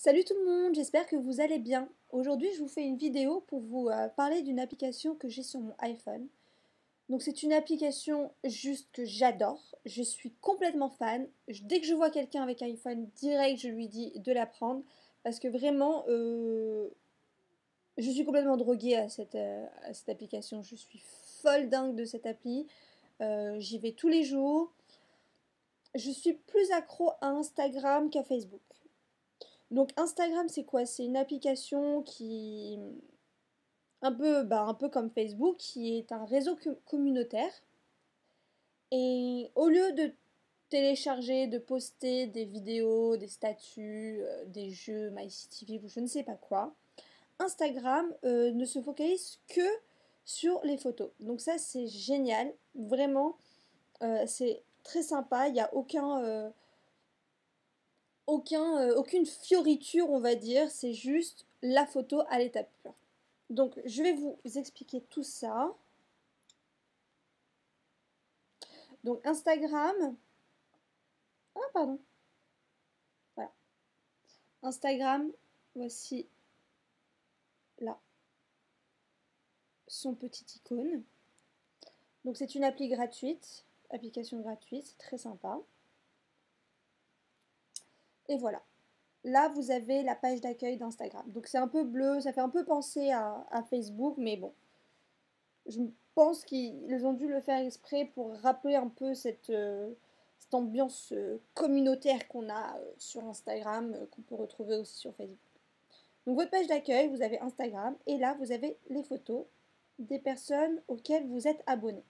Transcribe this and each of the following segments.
Salut tout le monde, j'espère que vous allez bien. Aujourd'hui, je vous fais une vidéo pour vous parler d'une application que j'ai sur mon iPhone. Donc c'est une application juste que j'adore, je suis complètement fan. Dès que je vois quelqu'un avec un iPhone, direct je lui dis de la prendre parce que vraiment je suis complètement droguée à cette application. Je suis folle dingue de cette appli. J'y vais tous les jours. Je suis plus accro à Instagram qu'à Facebook. Donc Instagram, c'est quoi? C'est une application qui un peu comme Facebook, qui est un réseau communautaire. Et au lieu de télécharger, de poster des vidéos, des statuts, des jeux, MyCTV ou je ne sais pas quoi, Instagram ne se focalise que sur les photos. Donc ça, c'est génial. Vraiment, c'est très sympa. Il n'y a aucune fioriture, on va dire. C'est juste la photo à l'état pur. Donc, je vais vous expliquer tout ça. Donc, Instagram. Ah, pardon. Voilà. Instagram, voici là son petit icône. Donc, c'est une appli gratuite. Application gratuite, c'est très sympa. Et voilà. Là, vous avez la page d'accueil d'Instagram. Donc, c'est un peu bleu. Ça fait un peu penser à Facebook, mais bon. Je pense qu'ils ont dû le faire exprès pour rappeler un peu cette ambiance communautaire qu'on a sur Instagram, qu'on peut retrouver aussi sur Facebook. Donc votre page d'accueil, vous avez Instagram, et là vous avez les photos des personnes auxquelles vous êtes abonné.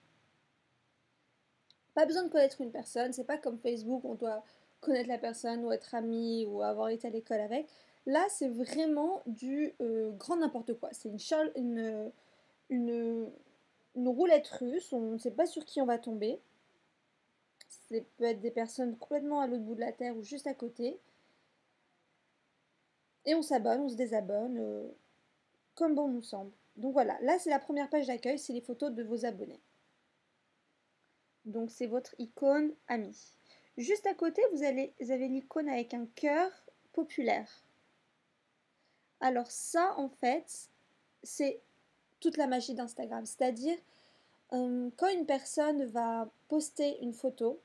Pas besoin de connaître une personne, c'est pas comme Facebook, on doit connaître la personne ou être ami ou avoir été à l'école avec. Là, c'est vraiment du grand n'importe quoi. C'est une, une roulette russe, on ne sait pas sur qui on va tomber. Ça peut être des personnes complètement à l'autre bout de la terre ou juste à côté. Et on s'abonne, on se désabonne, comme bon nous semble. Donc voilà, là c'est la première page d'accueil, c'est les photos de vos abonnés. Donc c'est votre icône ami. Juste à côté, vous avez l'icône avec un cœur populaire. Alors ça, en fait, c'est toute la magie d'Instagram. C'est-à-dire, quand une personne va poster une photo,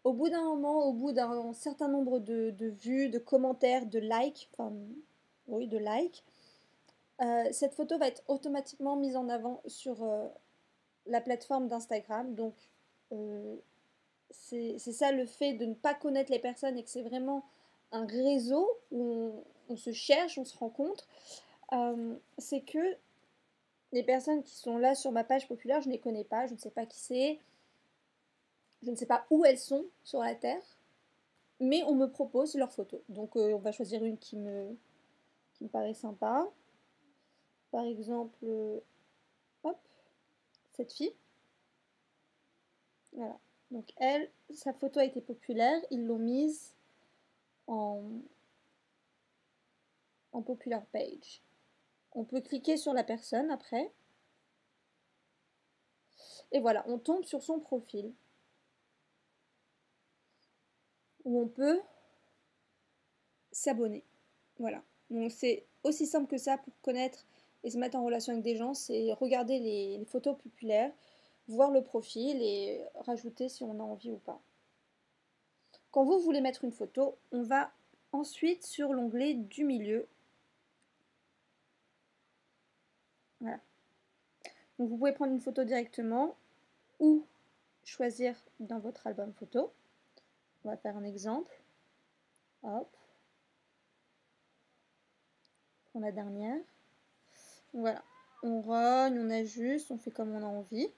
au bout d'un moment, au bout d'un certain nombre de vues, de commentaires, de likes, enfin, oui, de likes, cette photo va être automatiquement mise en avant sur la plateforme d'Instagram. Donc, euh, c'est ça le fait de ne pas connaître les personnes et que c'est vraiment un réseau où on se cherche, on se rencontre. C'est que les personnes qui sont là sur ma page populaire, je ne les connais pas, je ne sais pas qui c'est, je ne sais pas où elles sont sur la Terre, mais on me propose leurs photos. Donc on va choisir une qui me paraît sympa. Par exemple, hop, cette fille. Voilà. Donc elle, sa photo a été populaire, ils l'ont mise en, en popular page. On peut cliquer sur la personne après. Et voilà, on tombe sur son profil. Où on peut s'abonner. Voilà. Donc c'est aussi simple que ça pour connaître et se mettre en relation avec des gens, c'est regarder les photos populaires, voir le profil et rajouter si on a envie ou pas. Quand vous voulez mettre une photo, on va ensuite sur l'onglet du milieu. Voilà. Donc vous pouvez prendre une photo directement ou choisir dans votre album photo. On va faire un exemple. Hop. Pour la dernière. Donc voilà. On rogne, on ajuste, on fait comme on a envie.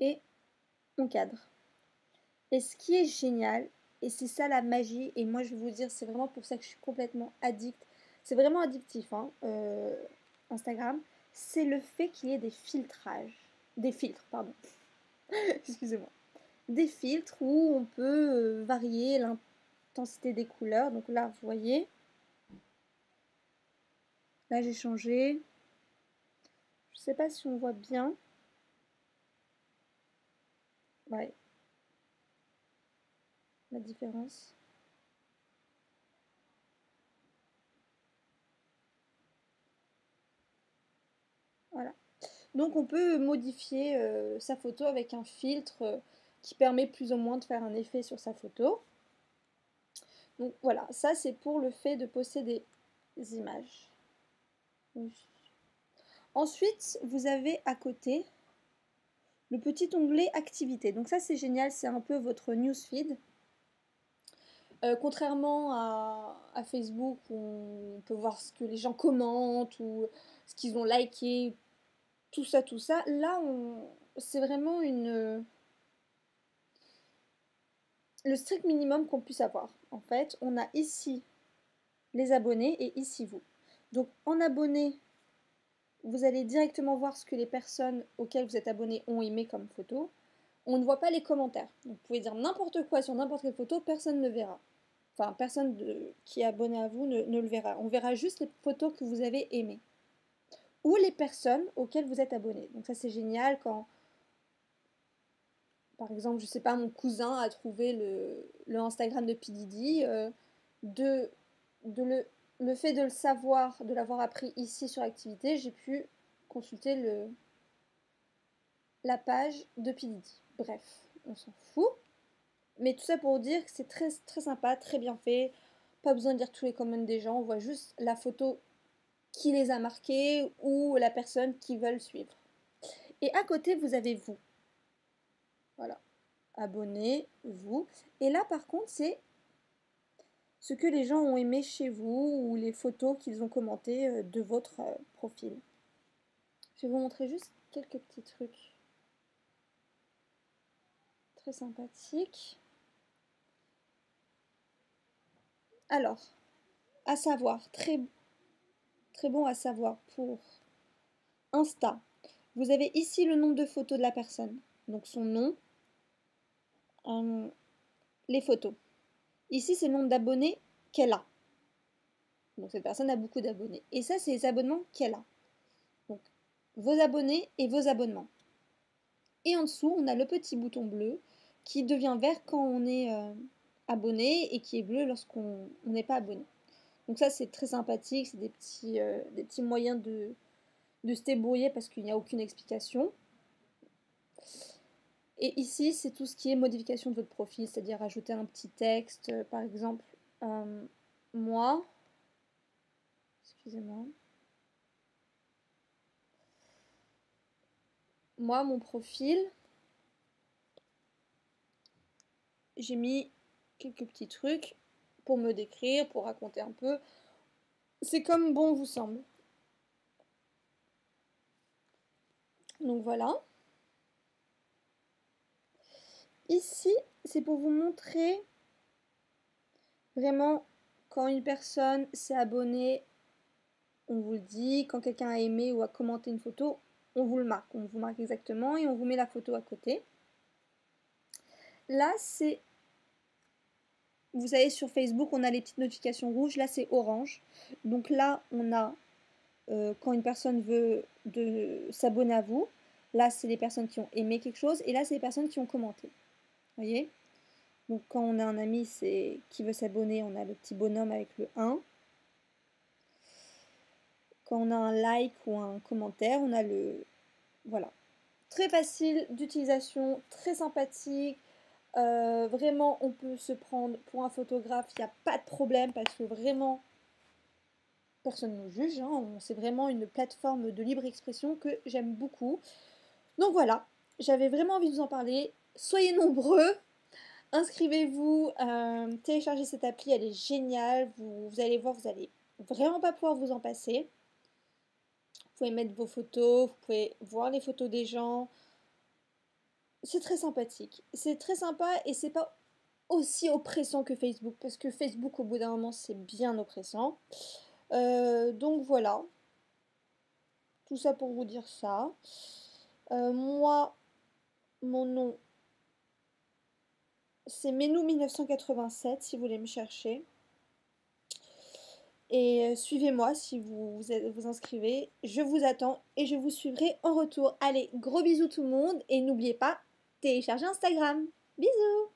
Et on cadre. Et ce qui est génial, et c'est ça la magie, et moi je vais vous dire, c'est vraiment pour ça que je suis complètement addict, c'est vraiment addictif, hein, Instagram, c'est le fait qu'il y ait des filtres, pardon, excusez-moi, des filtres où on peut varier l'intensité des couleurs. Donc là, vous voyez, là j'ai changé, je sais pas si on voit bien, ouais, la différence. Donc on peut modifier sa photo avec un filtre qui permet plus ou moins de faire un effet sur sa photo. Donc voilà, ça c'est pour le fait de poster des images. Ensuite, vous avez à côté le petit onglet activité. Donc ça c'est génial, c'est un peu votre newsfeed. Contrairement à Facebook où on peut voir ce que les gens commentent ou ce qu'ils ont liké, tout ça, là c'est vraiment le strict minimum qu'on puisse avoir. En fait, on a ici les abonnés et ici vous. Donc en abonné, vous allez directement voir ce que les personnes auxquelles vous êtes abonné ont aimé comme photo. On ne voit pas les commentaires. Donc, vous pouvez dire n'importe quoi sur n'importe quelle photo, personne ne verra. Enfin, personne qui est abonné à vous ne le verra. On verra juste les photos que vous avez aimées. Ou les personnes auxquelles vous êtes abonné. Donc ça c'est génial quand, par exemple, je sais pas, mon cousin a trouvé le Instagram de P. Diddy, le fait de le savoir, de l'avoir appris ici sur Activité, j'ai pu consulter la page de P. Diddy. Bref, on s'en fout. Mais tout ça pour dire que c'est très, très sympa, très bien fait. Pas besoin de lire tous les comments des gens, on voit juste la photo qui les a marqués ou la personne qui veulent suivre. Et à côté, vous avez vous. Voilà. Abonnez-vous. Et là, par contre, c'est ce que les gens ont aimé chez vous ou les photos qu'ils ont commentées de votre profil. Je vais vous montrer juste quelques petits trucs très sympathiques. Alors, à savoir, très bon à savoir pour Insta. Vous avez ici le nombre de photos de la personne. Donc son nom, les photos. Ici, c'est le nombre d'abonnés qu'elle a. Donc cette personne a beaucoup d'abonnés. Et ça, c'est les abonnements qu'elle a. Donc vos abonnés et vos abonnements. Et en dessous, on a le petit bouton bleu qui devient vert quand on est abonné et qui est bleu lorsqu'on n'est pas abonné. Donc ça, c'est très sympathique. C'est des petits moyens de se débrouiller parce qu'il n'y a aucune explication. Et ici, c'est tout ce qui est modification de votre profil, c'est-à-dire ajouter un petit texte. Par exemple, moi, excusez-moi, mon profil, j'ai mis quelques petits trucs pour me décrire, pour raconter un peu. C'est comme bon vous semble. Donc voilà. Ici, c'est pour vous montrer vraiment quand une personne s'est abonnée, on vous le dit. Quand quelqu'un a aimé ou a commenté une photo, on vous le marque. On vous marque exactement et on vous met la photo à côté. Là, c'est... Vous savez, sur Facebook, on a les petites notifications rouges. Là, c'est orange. Donc là, on a quand une personne veut s'abonner à vous. Là, c'est les personnes qui ont aimé quelque chose. Et là, c'est les personnes qui ont commenté. Vous voyez? Donc quand on a un ami qui veut s'abonner, on a le petit bonhomme avec le 1. Quand on a un like ou un commentaire, on a le... Voilà. Très facile d'utilisation, très sympathique. Vraiment, on peut se prendre pour un photographe, il n'y a pas de problème parce que vraiment, personne ne nous juge. Hein. C'est vraiment une plateforme de libre expression que j'aime beaucoup. Donc voilà, j'avais vraiment envie de vous en parler. Soyez nombreux, inscrivez-vous, téléchargez cette appli, elle est géniale. Vous allez voir, vous allez vraiment pas pouvoir vous en passer. Vous pouvez mettre vos photos, vous pouvez voir les photos des gens. C'est très sympathique. C'est très sympa et c'est pas aussi oppressant que Facebook parce que Facebook au bout d'un moment c'est bien oppressant. Donc voilà. Tout ça pour vous dire ça. Moi, mon nom c'est Menou1987 si vous voulez me chercher. Et suivez-moi si vous inscrivez. Je vous attends et je vous suivrai en retour. Allez, gros bisous tout le monde et n'oubliez pas, téléchargez Instagram. Bisous!